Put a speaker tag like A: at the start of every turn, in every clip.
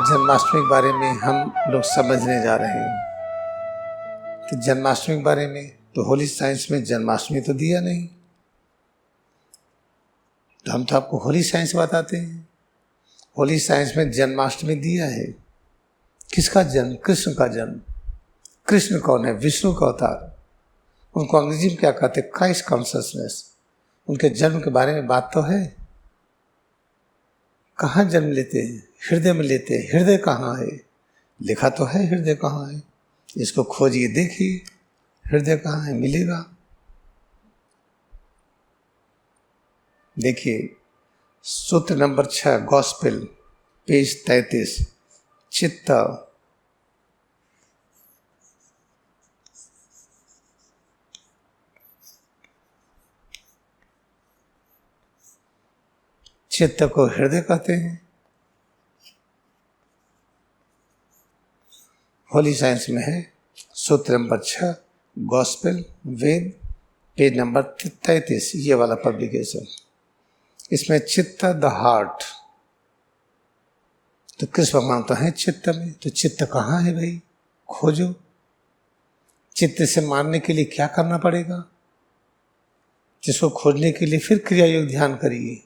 A: जन्माष्टमी के बारे में हम लोग समझने जा रहे हैं कि जन्माष्टमी के बारे में तो होली साइंस में जन्माष्टमी तो दिया नहीं, तो हम तो आपको होली साइंस बताते हैं। होली साइंस में जन्माष्टमी दिया है। किसका जन्म? कृष्ण का जन्म। कृष्ण कौन है? विष्णु का अवतार। उनको अंग्रेजी में क्या कहते हैं? Christ consciousness. उनके जन्म के बारे में बात तो है। कहाँ जन्म लेते हैं? हृदय में लेते हैं। हृदय कहाँ है? लिखा तो है हृदय कहाँ है। इसको खोजिए, देखिए हृदय कहाँ है, मिलेगा। देखिए सूत्र नंबर 6 गॉस्पेल पेज 33। चित्त चित्त को हृदय कहते हैं। होली साइंस में है सूत्र नंबर 6 गॉस्पेल वेद पेज नंबर 33, ये वाला पब्लिकेशन। इसमें चित्त द हार्ट, तो कृष्ण भगवान तो है चित्त में, तो चित्त कहाँ है भाई? खोजो। चित्त से मानने के लिए क्या करना पड़ेगा? जिसको खोजने के लिए फिर क्रिया योग ध्यान करिए।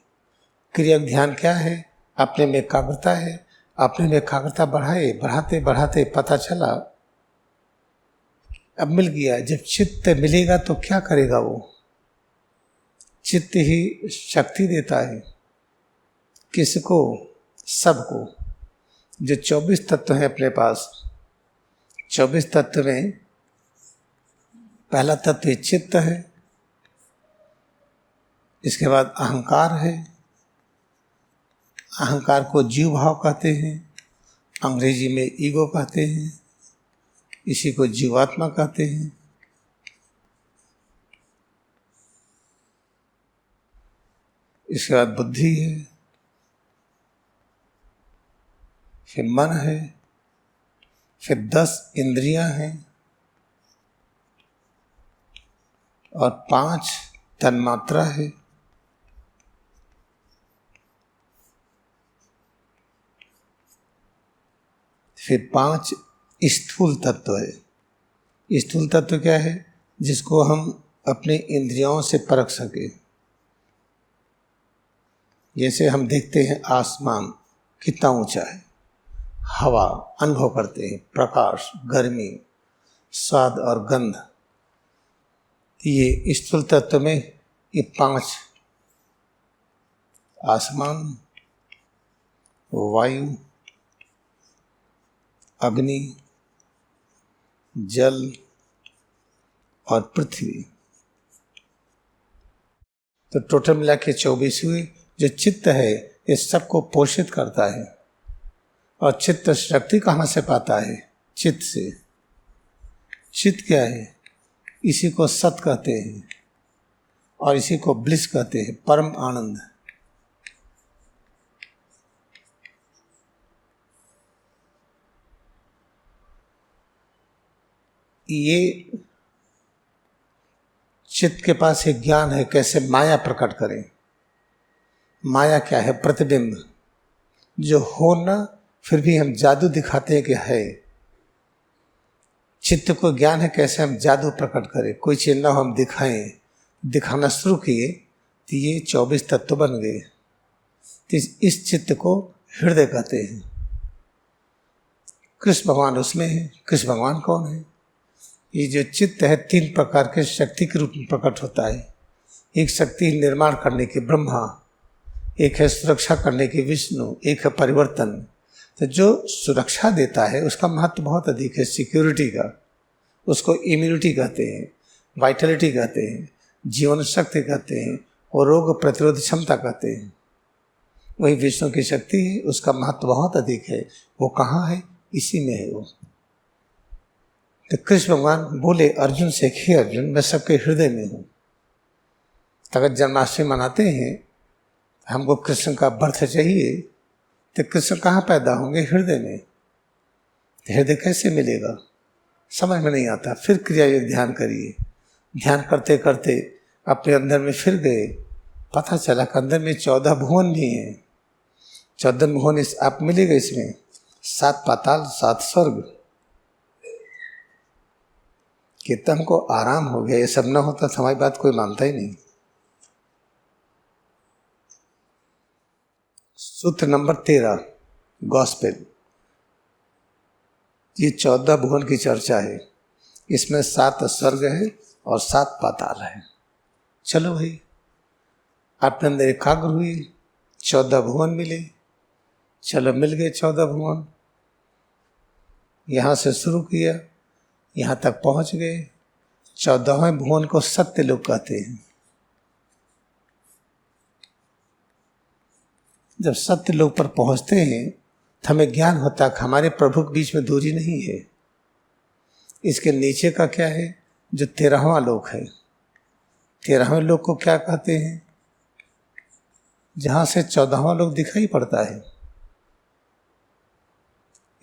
A: क्रिया योग ध्यान क्या है? अपने में एकाग्रता है। अपने में एकाग्रता बढ़ाए, बढ़ाते बढ़ाते पता चला अब मिल गया। जब चित्त मिलेगा तो क्या करेगा वो? चित्त ही शक्ति देता है। किसको? सबको। जो 24 तत्व हैं अपने पास, 24 तत्व में पहला तत्व चित्त है, इसके बाद अहंकार है। अहंकार को जीव भाव कहते हैं, अंग्रेजी में ईगो कहते हैं, इसी को जीवात्मा कहते हैं। इसके बाद बुद्धि है, फिर मन है, फिर 10 इंद्रियां हैं और 5 तन्मात्रा है। फिर 5 स्थूल तत्व है। स्थूल तत्व क्या है? जिसको हम अपने इंद्रियों से परख सके। जैसे हम देखते हैं आसमान कितना ऊंचा है, हवा अनुभव करते हैं, प्रकाश, गर्मी, स्वाद और गंध। ये स्थूल तत्व में ये 5 आसमान, वायु, अग्नि, जल और पृथ्वी, तो टोटल मिला के 24 हुए। जो चित्त है ये सबको पोषित करता है। और चित्त शक्ति कहाँ से पाता है? चित्त से। चित्त क्या है? इसी को सत कहते हैं और इसी को ब्लिस कहते हैं, परम आनंद। ये चित्त के पास एक ज्ञान है कैसे माया प्रकट करें। माया क्या है? प्रतिबिंब। जो हो ना फिर भी हम जादू दिखाते हैं कि है। चित्त को ज्ञान है कैसे हम जादू प्रकट करें। कोई चीज ना हम दिखाएं, दिखाना शुरू किए तो ये 24 तत्व बन गए। तो इस चित्त को हृदय कहते हैं। कृष्ण भगवान उसमें है। कृष्ण भगवान कौन है? ये जो चित्त है 3 प्रकार के शक्ति के रूप में प्रकट होता है। एक शक्ति निर्माण करने की ब्रह्मा, एक है सुरक्षा करने की विष्णु, एक है परिवर्तन। तो जो सुरक्षा देता है उसका महत्व बहुत अधिक है, सिक्योरिटी का। उसको इम्यूनिटी कहते हैं, वाइटलिटी कहते हैं, जीवन शक्ति कहते हैं और रोग प्रतिरोध क्षमता कहते हैं। वही विष्णु की शक्ति है, उसका महत्व बहुत अधिक है। वो कहाँ है? इसी में है वो। तो कृष्ण भगवान बोले अर्जुन से, हे अर्जुन मैं सबके हृदय में हूँ। अगर जन्माष्टमी मनाते हैं, हमको कृष्ण का बर्थ चाहिए, तो कृष्ण कहाँ पैदा होंगे? हृदय में। हृदय कैसे मिलेगा? समझ में नहीं आता। फिर क्रिया योग ध्यान करिए। ध्यान करते करते अपने अंदर में फिर गए, पता चला कि अंदर में 14 भुवन भी हैं। 14 भुवन आप मिलेगा इसमें। 7 पाताल 7 स्वर्ग, कितना हमको आराम हो गया। ये सब ना होता तो हमारी बात कोई मानता ही नहीं। सूत्र नंबर 13 गॉस्पेल, ये 14 भुवन की चर्चा है। इसमें 7 स्वर्ग है और 7 पाताल है। चलो भाई, अपने अंदर एकाग्र हुई, 14 भुवन मिले। चलो मिल गए 14 भुवन, यहाँ से शुरू किया, यहाँ तक पहुँच गए। 14वें भुवन को सत्य लोग कहते हैं। जब सत्य लोग पर पहुँचते हैं तो हमें ज्ञान होता है कि हमारे प्रभु के बीच में दूरी नहीं है। इसके नीचे का क्या है, जो 13वां लोक है। 13वें लोक को क्या कहते हैं, जहाँ से 14वां लोक दिखाई पड़ता है।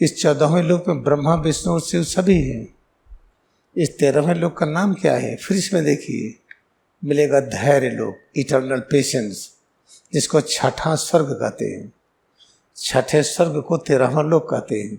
A: इस 14वें लोक में ब्रह्मा विष्णु और शिव सभी हैं। इस 13वें लोक का नाम क्या है, फिर इसमें देखिए मिलेगा धैर्य लोक, इटर्नल पेशेंस, जिसको 6ठा स्वर्ग कहते हैं। 6ठे स्वर्ग को 13वां लोक कहते हैं।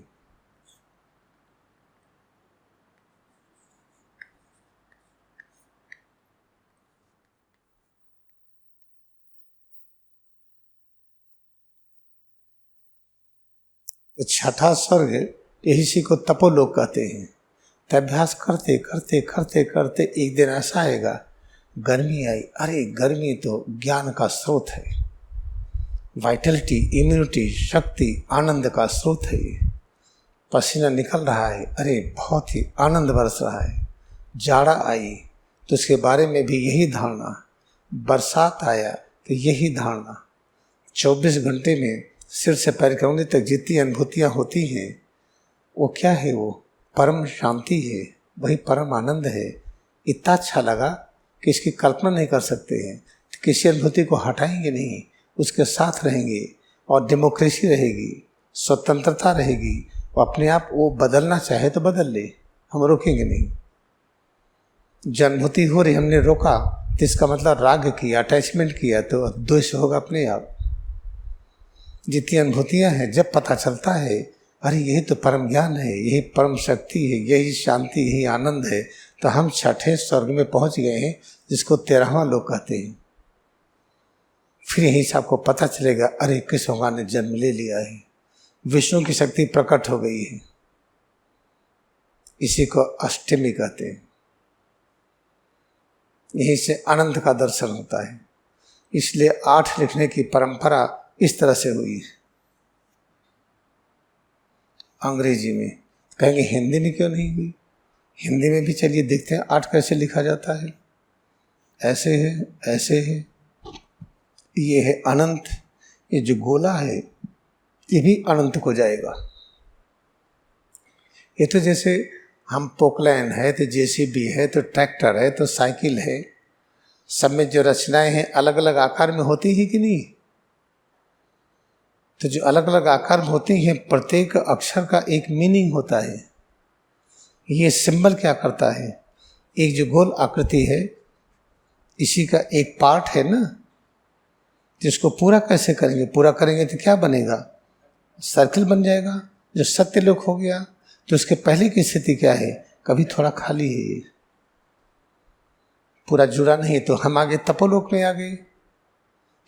A: तो 6ठा स्वर्ग इसी को तपोलोक कहते हैं। तो अभ्यास करते करते करते करते एक दिन ऐसा आएगा, गर्मी आई, अरे गर्मी तो ज्ञान का स्रोत है, वाइटलिटी, इम्यूनिटी, शक्ति, आनंद का स्रोत है। ये पसीना निकल रहा है, अरे बहुत ही आनंद बरस रहा है। जाड़ा आई तो उसके बारे में भी यही धारणा, बरसात आया तो यही धारणा। 24 घंटे में सिर से पैर के अंगुली तक जितनी अनुभूतियाँ होती हैं, वो क्या है, वो परम शांति है, वही परम आनंद है। इतना अच्छा लगा कि इसकी कल्पना नहीं कर सकते हैं। तो किसी अनुभूति को हटाएंगे नहीं, उसके साथ रहेंगे और डेमोक्रेसी रहेगी, स्वतंत्रता रहेगी। वो अपने आप वो बदलना चाहे तो बदल ले, हम रोकेंगे नहीं। जो अनुभूति हो रही हमने रोका तो इसका मतलब राग किया, अटैचमेंट किया, तो द्वेष होगा अपने आप। जितनी अनुभूतियाँ हैं, जब पता चलता है अरे यही तो परम ज्ञान है, यही परम शक्ति है, यही शांति, यही आनंद है, तो हम 6ठे स्वर्ग में पहुंच गए हैं, जिसको 13वां लोक कहते हैं। फिर यहीं से आपको पता चलेगा, अरे कृष्ण भगवान ने जन्म ले लिया है, विष्णु की शक्ति प्रकट हो गई है। इसी को अष्टमी कहते हैं। यहीं से अनंत का दर्शन होता है। इसलिए 8 लिखने की परंपरा इस तरह से हुई है। अंग्रेजी में कहेंगे, हिंदी में क्यों नहीं हुई? हिंदी में भी चलिए देखते हैं 8 कैसे लिखा जाता है। ऐसे है, ऐसे है, ये है अनंत। ये जो गोला है ये भी अनंत को जाएगा। ये तो जैसे हम पोकलैन है तो जेसीबी है तो ट्रैक्टर है तो साइकिल है, सब में जो रचनाएं हैं अलग अलग आकार में होती ही कि नहीं? तो जो अलग अलग आकार में होती हैं, प्रत्येक अक्षर का एक मीनिंग होता है। ये सिंबल क्या करता है, एक जो गोल आकृति है इसी का एक पार्ट है ना, जिसको पूरा कैसे करेंगे, पूरा करेंगे तो क्या बनेगा, सर्किल बन जाएगा। जो सत्य लोक हो गया तो उसके पहले की स्थिति क्या है, कभी थोड़ा खाली है, पूरा जुड़ा नहीं। तो हम आगे तपोलोक में आ गए,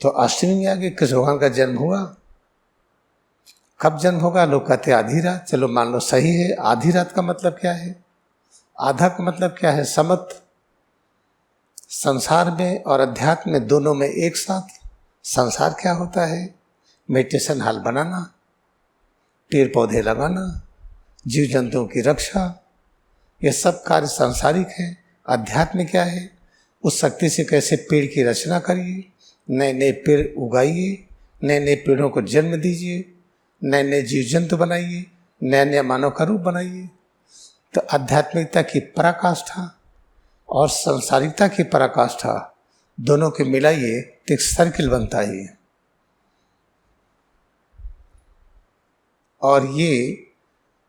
A: तो अष्टमी में आ गए, कृष्ण भगवान का जन्म हुआ। कब जन्म होगा, लोग कहते आधी रात। चलो मान लो सही है। आधी रात का मतलब क्या है, आधा का मतलब क्या है, समत। संसार में और अध्यात्म में दोनों में एक साथ। संसार क्या होता है, मेडिटेशन हॉल बनाना, पेड़ पौधे लगाना, जीव जंतुओं की रक्षा, ये सब कार्य सांसारिक है। अध्यात्म क्या है, उस शक्ति से कैसे पेड़ की रचना करिए, नए नए पेड़ उगाइए, नए नए पेड़ों को जन्म दीजिए, नए नए जीव जंतु बनाइए, नया नया मानव का रूप बनाइए। तो आध्यात्मिकता की पराकाष्ठा और संसारिकता की पराकाष्ठा दोनों के मिलाइए तो एक सर्किल बनता है। और ये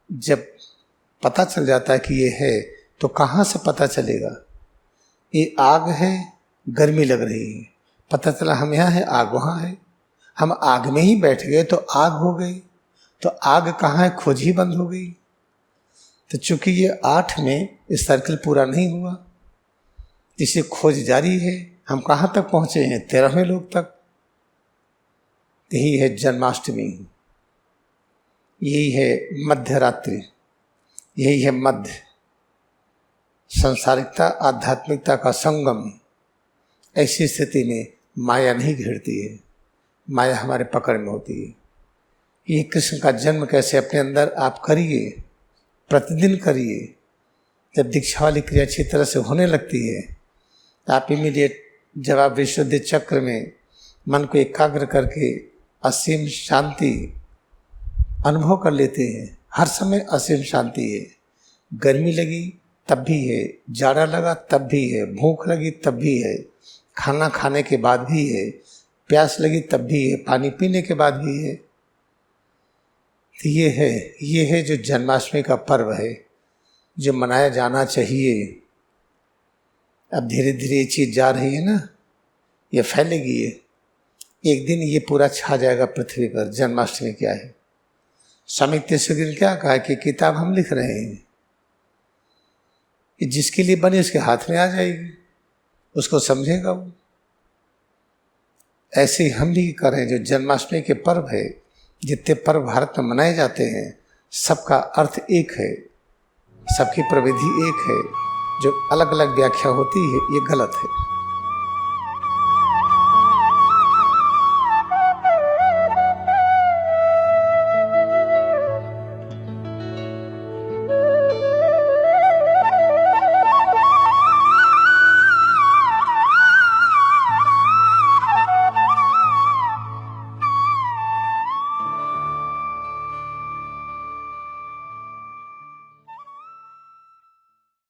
A: जब पता चल जाता है कि ये है, तो कहाँ से पता चलेगा, ये आग है, गर्मी लग रही है, पता चला हम यहाँ है, आग वहाँ है। हम आग में ही बैठ गए तो आग हो गई। तो आग कहाँ है, खोज ही बंद हो गई। तो चूंकि ये 8 में ये सर्कल पूरा नहीं हुआ, इसे खोज जारी है। हम कहाँ तक पहुँचे हैं, 13वें लोक तक। यही है जन्माष्टमी, यही है मध्य रात्रि, यही है मध्य, सांसारिकता आध्यात्मिकता का संगम। ऐसी स्थिति में माया नहीं घेरती है, माया हमारे पकड़ में होती है। ये कृष्ण का जन्म कैसे अपने अंदर आप करिए, प्रतिदिन करिए। जब दीक्षा वाली क्रिया अच्छी तरह से होने लगती है तो आप इमीडिएट जब आप विशुद्धि चक्र में मन को एकाग्र करके असीम शांति अनुभव कर लेते हैं। हर समय असीम शांति है। गर्मी लगी तब भी है, जाड़ा लगा तब भी है, भूख लगी तब भी है, खाना खाने के बाद भी है, प्यास लगी तब भी है, पानी पीने के बाद भी है। तो ये है जो जन्माष्टमी का पर्व है, जो मनाया जाना चाहिए। अब धीरे धीरे ये चीज़ जा रही है ना, ये फैलेगी। ये एक दिन ये पूरा छा जाएगा पृथ्वी पर। जन्माष्टमी क्या है, स्वामी तीसरे दिन क्या कहा कि किताब हम लिख रहे हैं, कि जिसके लिए बनी उसके हाथ में आ जाएगी, उसको समझेगा वो। ऐसे ही हम भी करें। जो जन्माष्टमी के पर्व है, जितने पर्व भारत में मनाए जाते हैं, सबका अर्थ एक है, सबकी प्रविधि एक है। जो अलग अलग व्याख्या होती है ये गलत है।